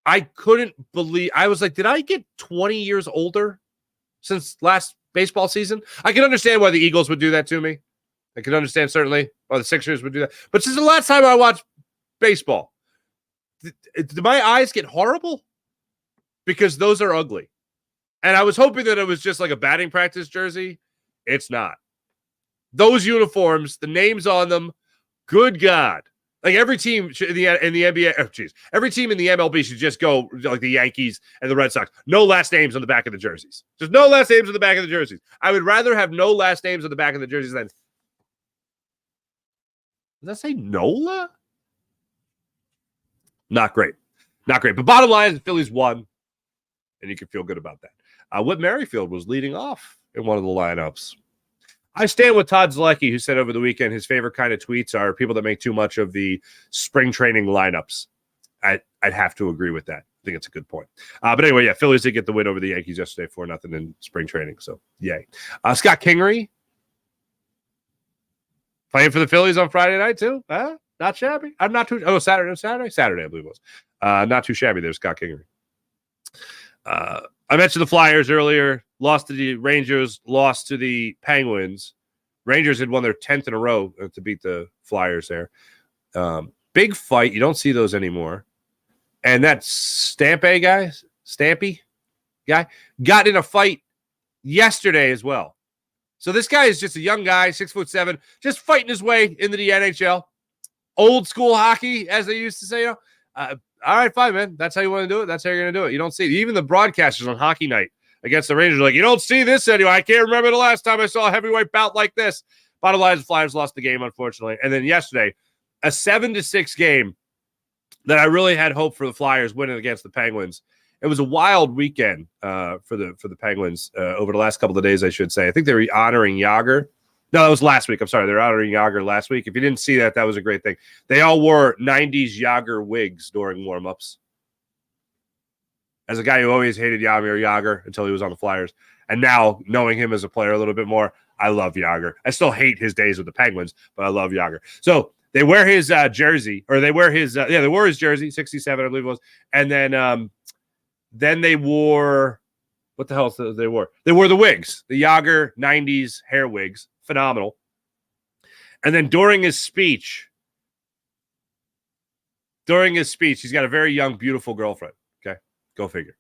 I couldn't believe, I was like, did I get 20 years older since last baseball season? I can understand why the Eagles would do that to me. I can understand certainly why the Sixers would do that. But since the last time I watched baseball, did my eyes get horrible? Because those are ugly. And I was hoping that it was just like a batting practice jersey. It's not. Those uniforms, the names on them, good God. Like every team in the NBA, every team in the MLB should just go like the Yankees and the Red Sox. No last names on the back of the jerseys. Just no last names on the back of the jerseys. I would rather have no last names on the back of the jerseys than. Does that say Nola? Not great. Not great. But bottom line is the Phillies won, and you can feel good about that. Whit Merrifield was leading off in one of the lineups. I stand with Todd Zlecki, who said over the weekend his favorite kind of tweets are people that make too much of the spring training lineups. I'd have to agree with that. I think it's a good point. But anyway, yeah, Phillies did get the win over the Yankees yesterday 4-0 in spring training. So, yay. Scott Kingery playing for the Phillies on Friday night, too. Not shabby. I'm not too. Oh, Saturday, I believe it was. Not too shabby there, Scott Kingery. I mentioned the Flyers earlier. Lost to the Rangers, lost to the Penguins. Rangers had won their 10th in a row to beat the Flyers there. Big fight. You don't see those anymore. And that Stampy guy, got in a fight yesterday as well. So this guy is just a young guy, 6'7", just fighting his way into the NHL. Old school hockey, as they used to say. All right, fine, man. That's how you want to do it. That's how you're going to do it. You don't see it. Even the broadcasters on Hockey Night against the Rangers are like, you don't see this anyway. I can't remember the last time I saw a heavyweight bout like this. Bottom line is the Flyers lost the game, unfortunately. And then yesterday, a 7-6 game that I really had hope for the Flyers winning against the Penguins. It was a wild weekend for the Penguins over the last couple of days, I should say. I think they were honoring Jágr. No, that was last week. I'm sorry. They're honoring Jágr last week. If you didn't see that, that was a great thing. They all wore 90s Jágr wigs during warm-ups. As a guy who always hated Jaromir Jágr until he was on the Flyers, and now knowing him as a player a little bit more, I love Yager. I still hate his days with the Penguins, but I love Yager. So they wear his jersey, or they wear his they wore his jersey, 67, I believe it was, and then they wore what the hell they wore? They wore the wigs, the Yager 90s hair wigs, phenomenal. And then during his speech, he's got a very young, beautiful girlfriend. Okay, go figure.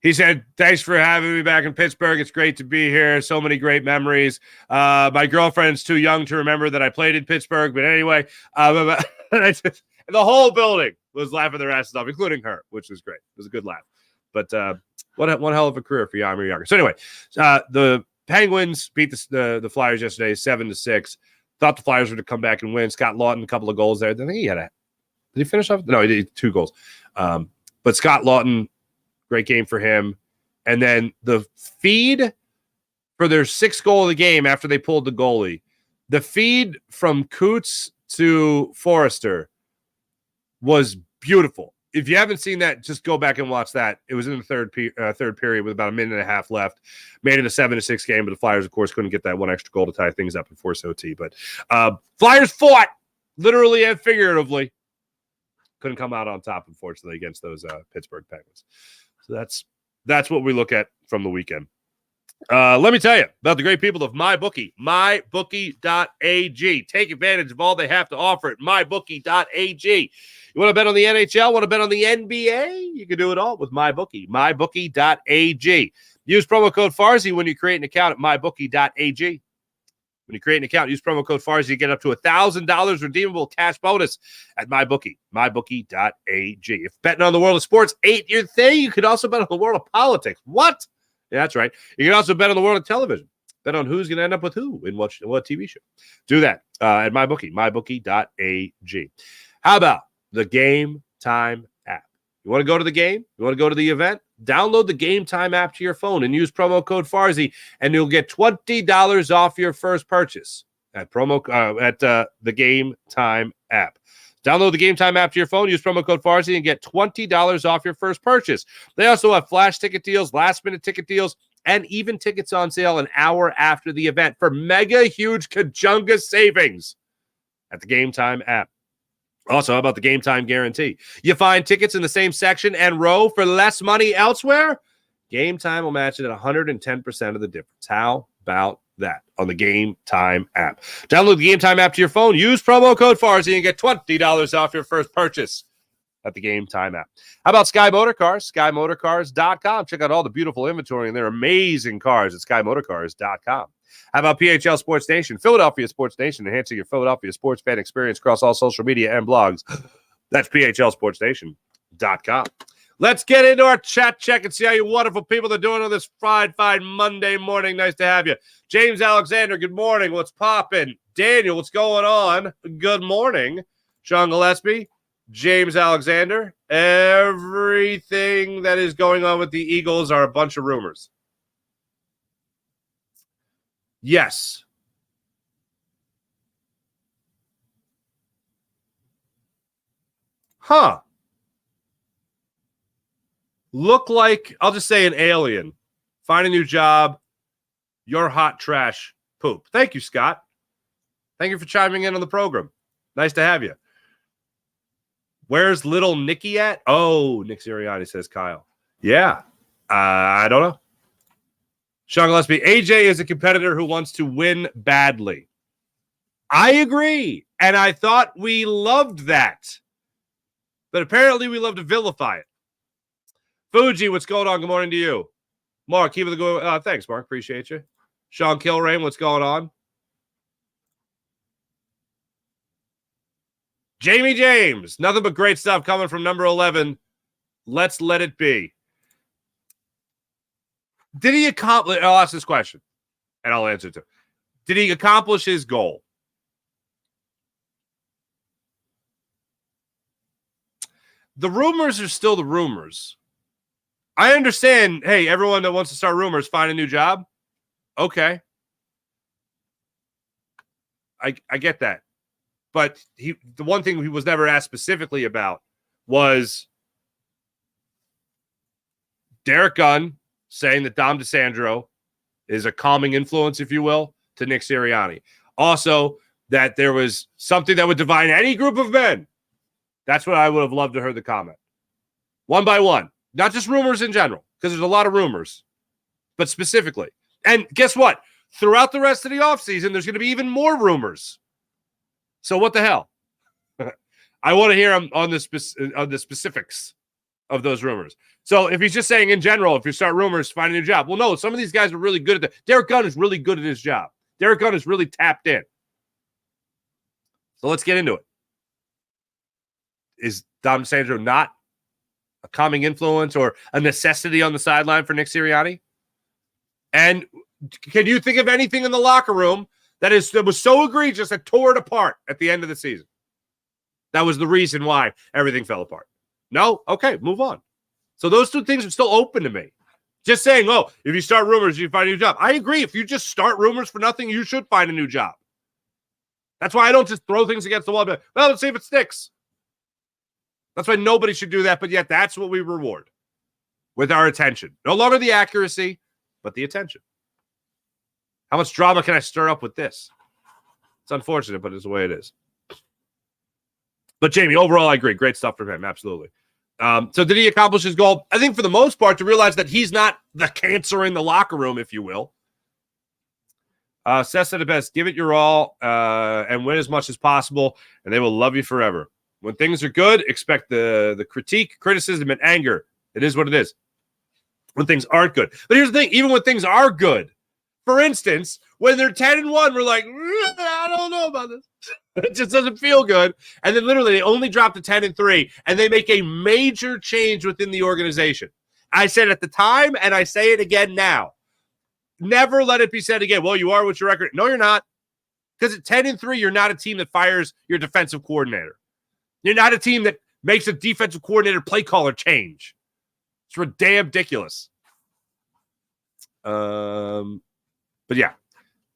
He said, "Thanks for having me back in Pittsburgh. It's great to be here. So many great memories. My girlfriend's too young to remember that I played in Pittsburgh. But anyway, and the whole building was laughing their asses off, including her, which was great. It was a good laugh. But one hell of a career for Jaromir Jagr. So anyway, the Penguins beat the Flyers yesterday 7-6. Thought the Flyers were to come back and win. Scott Laughton, a couple of goals there. I think he had did he finish off? No, he did 2 goals. But Scott Laughton, great game for him. And then the feed for their 6th goal of the game after they pulled the goalie, the feed from Coots to Forrester was beautiful. If you haven't seen that, just go back and watch that. It was in the third period with about a minute and a half left. Made it a 7-6 game, but the Flyers, of course, couldn't get that one extra goal to tie things up and force OT. But Flyers fought, literally and figuratively. Couldn't come out on top, unfortunately, against those Pittsburgh Penguins. So that's what we look at from the weekend. Let me tell you about the great people of MyBookie, mybookie.ag. Take advantage of all they have to offer at mybookie.ag. You want to bet on the NHL? Want to bet on the NBA? You can do it all with MyBookie, mybookie.ag. Use promo code Farzy when you create an account at mybookie.ag. When you create an account, use promo code Farzy, you get up to $1,000 redeemable cash bonus at MyBookie, mybookie.ag. If betting on the world of sports ain't your thing, you could also bet on the world of politics. What? Yeah, that's right. You can also bet on the world of television. Bet on who's going to end up with who in what TV show. Do that at MyBookie, mybookie.ag. How about the Game Time app? You want to go to the game? You want to go to the event? Download the Game Time app to your phone and use promo code Farzy, and you'll get $20 off your first purchase at the Game Time app. Download the Game Time app to your phone, use promo code Farzy, and get $20 off your first purchase. They also have flash ticket deals, last-minute ticket deals, and even tickets on sale an hour after the event for mega huge Kajunga savings at the Game Time app. Also, how about the Game Time guarantee? You find tickets in the same section and row for less money elsewhere? Game Time will match it at 110% of the difference. How about that on the Game Time app? Download the Game Time app to your phone. Use promo code Farzy and get $20 off your first purchase at the Game Time app. How about Sky Motorcars? SkyMotorcars.com. Check out all the beautiful inventory and their amazing cars at SkyMotorcars.com. How about PHL Sports Nation? Philadelphia Sports Nation, enhancing your Philadelphia sports fan experience across all social media and blogs. That's PHLSportsNation.com. Let's get into our chat check and see how you wonderful people are doing on this fine Monday morning. Nice to have you. James Alexander, good morning. What's popping? Daniel, what's going on? Good morning. Sean Gillespie, James Alexander. Everything that is going on with the Eagles are a bunch of rumors. Yes. Huh. Look like, I'll just say an alien. Find a new job. You're hot trash poop. Thank you, Scott. Thank you for chiming in on the program. Nice to have you. Where's little Nicky at? Oh, Nick Sirianni, says Kyle. Yeah. I don't know. Sean Gillespie, AJ is a competitor who wants to win badly. I agree. And I thought we loved that. But apparently we love to vilify it. Fuji, what's going on? Good morning to you. Mark, keep it going. Thanks, Mark. Appreciate you. Sean Kilrain, what's going on? Jamie James, nothing but great stuff coming from number 11. Let's let it be. Did he accomplish? I'll ask this question, and I'll answer it too. Did he accomplish his goal? The rumors are still the rumors. I understand, hey, everyone that wants to start rumors, find a new job. Okay. I get that. But the one thing he was never asked specifically about was Derek Gunn saying that Dom DeSandro is a calming influence, if you will, to Nick Sirianni. Also, that there was something that would divide any group of men. That's what I would have loved to hear the comment. One by one. Not just rumors in general, because there's a lot of rumors, but specifically. And guess what? Throughout the rest of the offseason, there's going to be even more rumors. So what the hell? I want to hear him on the specifics of those rumors. So if he's just saying in general, if you start rumors, find a new job. Well, no, some of these guys are really good at that. Derek Gunn is really good at his job. Derek Gunn is really tapped in. So let's get into it. Is Dom Sandro not a calming influence or a necessity on the sideline for Nick Sirianni? And can you think of anything in the locker room that was so egregious that tore it apart at the end of the season? That was the reason why everything fell apart. No? Okay, move on. So those two things are still open to me. Just saying, oh, if you start rumors, you find a new job. I agree. If you just start rumors for nothing, you should find a new job. That's why I don't just throw things against the wall. But, well, let's see if it sticks. That's why nobody should do that, but yet that's what we reward with our attention. No longer the accuracy, but the attention. How much drama can I stir up with this? It's unfortunate, but it's the way it is. But Jamie, overall, I agree. Great stuff from him. Absolutely. So did he accomplish his goal? I think for the most part, to realize that he's not the cancer in the locker room, if you will. Seth said it best, give it your all and win as much as possible, and they will love you forever. When things are good, expect the critique, criticism, and anger. It is what it is. When things aren't good. But here's the thing, even when things are good, for instance, when they're 10-1, we're like, I don't know about this. It just doesn't feel good. And then literally they only drop to 10-3, and they make a major change within the organization. I said at the time, and I say it again now. Never let it be said again, well, you are what your record. No, you're not. Because at 10-3, you're not a team that fires your defensive coordinator. You're not a team that makes a defensive coordinator play caller change. It's damn ridiculous. But yeah,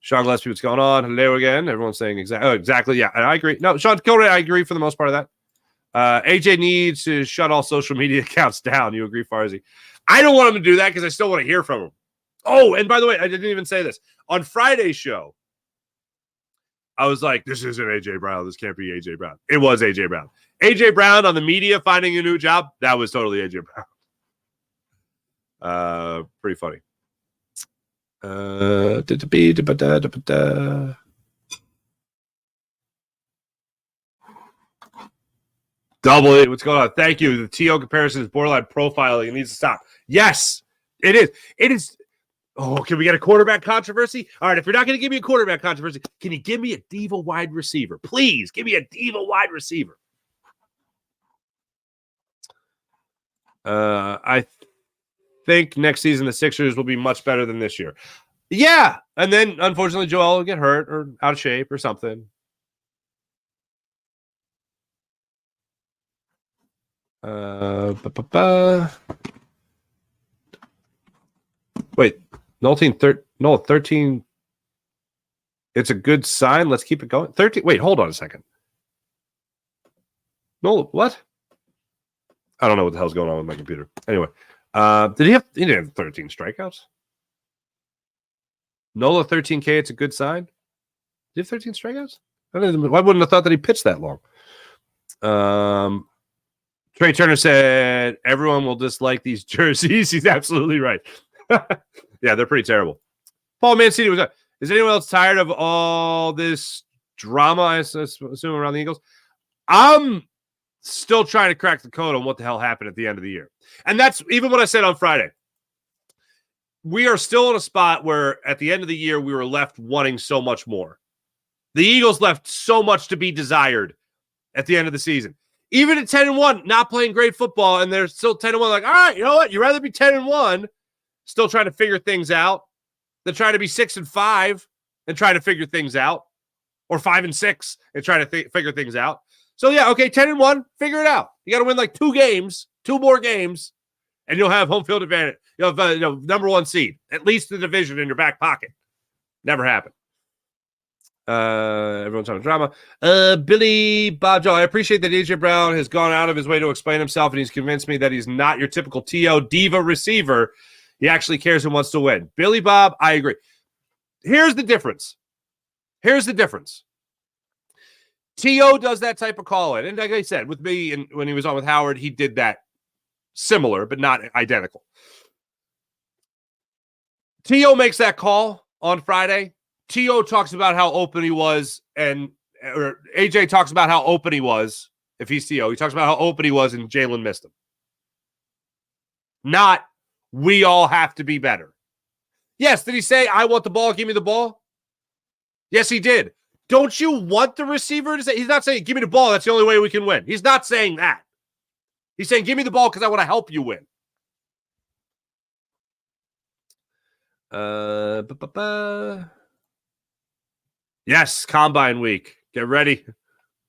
Sean Gillespie, what's going on? Hello again. Everyone's saying exactly. Yeah, I agree. No, Sean Kilray, I agree for the most part of that. AJ needs to shut all social media accounts down. You agree, Farzy? I don't want him to do that because I still want to hear from him. Oh, and by the way, I didn't even say this. On Friday's show, I was like, this isn't AJ Brown. This can't be AJ Brown. It was AJ Brown. AJ Brown on the media finding a new job. That was totally AJ Brown. Pretty funny. Double it. What's going on? Thank you. The TO comparison is borderline profiling. It needs to stop. Yes, it is. It is. Oh, can we get a quarterback controversy? All right, if you're not going to give me a quarterback controversy, can you give me a diva wide receiver? Please, give me a diva wide receiver. I think next season the Sixers will be much better than this year. Yeah, and then unfortunately Joel will get hurt or out of shape or something. Wait, Nola 13. It's a good sign. Let's keep it going. 13. Wait, hold on a second. No, what? I don't know what the hell's going on with my computer. Anyway, he didn't have 13 strikeouts. Nola 13K, it's a good sign. Did he have 13 strikeouts? I wouldn't have thought that he pitched that long. Trey Turner said, everyone will dislike these jerseys. He's absolutely right. Yeah, they're pretty terrible. Paul Mancini was up. Is anyone else tired of all this drama, I assume, around the Eagles? I'm still trying to crack the code on what the hell happened at the end of the year. And that's even what I said on Friday. We are still in a spot where at the end of the year, we were left wanting so much more. The Eagles left so much to be desired at the end of the season. Even at 10-1, not playing great football, and they're still 10-1, like, all right, you know what? You'd rather be 10-1, still trying to figure things out, than trying to be 6-5 and trying to figure things out, or 5-6 and trying to figure things out. So, yeah, okay, 10-1, figure it out. You got to win like two more games, and you'll have home field advantage. You'll have number one seed, at least the division in your back pocket. Never happened. Everyone's talking drama. Billy Bob Joe, I appreciate that AJ Brown has gone out of his way to explain himself, and he's convinced me that he's not your typical TO diva receiver. He actually cares and wants to win. Billy Bob, I agree. Here's the difference. T.O. does that type of call in. And like I said, with me and when he was on with Howard, he did that similar, but not identical. T.O. makes that call on Friday. T.O. talks about how open he was, or AJ talks about how open he was. If he's T.O., he talks about how open he was, and Jalen missed him. Not, we all have to be better. Yes, did he say, I want the ball, give me the ball? Yes, he did. Don't you want the receiver to say? He's not saying, give me the ball, that's the only way we can win. He's not saying that. He's saying, give me the ball because I want to help you win. Yes, Combine Week. Get ready.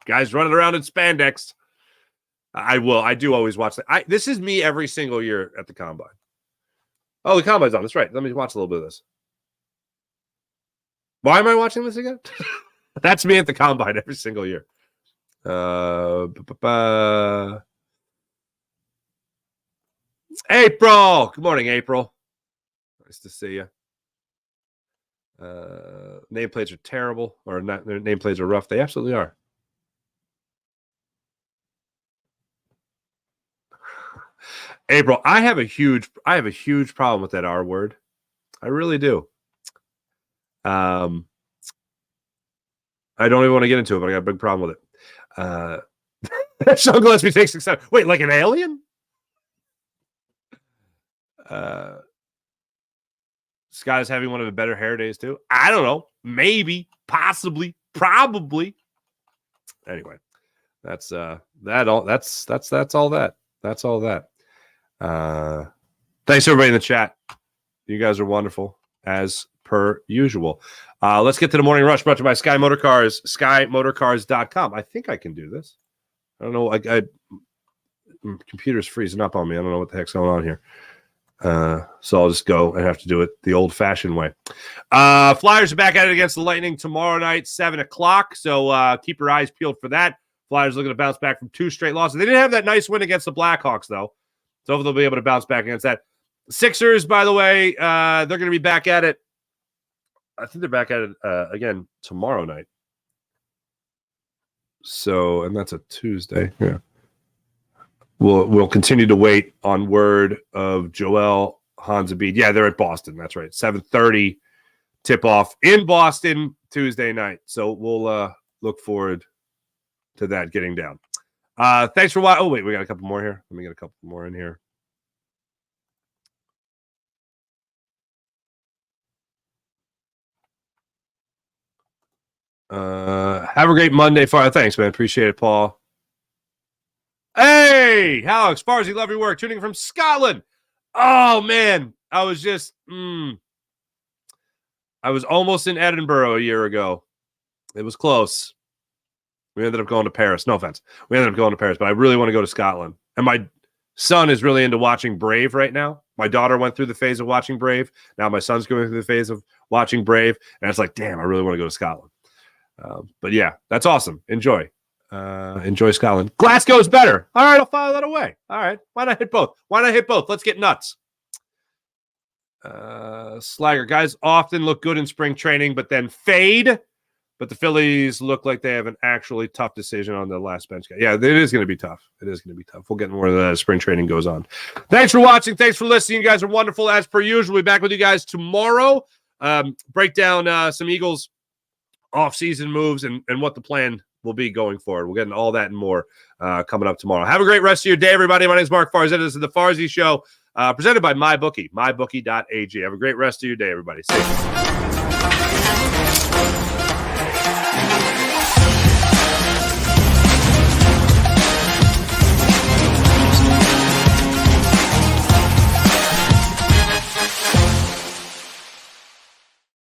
Guys running around in spandex. I do always watch that. This is me every single year at the Combine. Oh, the Combine's on. That's right. Let me watch a little bit of this. Why am I watching this again? That's me at the Combine every single year. April. Good morning, April. Nice to see you. Nameplates are terrible, or not. Their nameplates are rough. They absolutely are. April, I have a huge problem with that R word. I really do. I don't even want to get into it, but I got a big problem with it. Sean Gillespie takes 6 7. Wait, like an alien? Scott is having one of the better hair days too. I don't know. Maybe, possibly, probably. Anyway, that's all that. That's all that. Thanks everybody in the chat. You guys are wonderful as per usual. Let's get to the morning rush brought to you by Sky Motorcars, skymotorcars.com. I think I can do this. I don't know. Computer's freezing up on me. I don't know what the heck's going on here. So I'll just go and have to do it the old-fashioned way. Flyers are back at it against the Lightning tomorrow night, 7 o'clock. So keep your eyes peeled for that. Flyers looking to bounce back from 2 straight losses. They didn't have that nice win against the Blackhawks, though. So hopefully they'll be able to bounce back against that. Sixers, by the way, they're going to be back at it. I think they're back at it again tomorrow night. So, and that's a Tuesday. Yeah. We'll continue to wait on word of Joel Hanzabid. Yeah, they're at Boston. That's right. 7:30 tip-off in Boston Tuesday night. So we'll look forward to that getting down. Thanks for watching. Oh, wait, we got a couple more here. Let me get a couple more in here. Have a great Monday. Thanks, man. Appreciate it, Paul. Hey, Alex, Farzy, love your work. Tuning from Scotland. Oh, man. I was almost in Edinburgh a year ago. It was close. We ended up going to Paris. No offense. We ended up going to Paris, but I really want to go to Scotland. And my son is really into watching Brave right now. My daughter went through the phase of watching Brave. Now my son's going through the phase of watching Brave. And it's like, damn, I really want to go to Scotland. But yeah, that's awesome. Enjoy Scotland. Glasgow's better. All right, I'll file that away. All right. Why not hit both? Let's get nuts. Slager, guys often look good in spring training, but then fade. But the Phillies look like they have an actually tough decision on the last bench guy. Yeah, it is going to be tough. We'll get more of that as spring training goes on. Thanks for watching. Thanks for listening. You guys are wonderful as per usual. We'll be back with you guys tomorrow. Break down some Eagles off-season moves and what the plan will be going forward. We'll get into all that and more coming up tomorrow. Have a great rest of your day, everybody. My name is Mark Farzetta. This is the Farzy Show, presented by MyBookie, mybookie.ag. Have a great rest of your day, everybody. See you.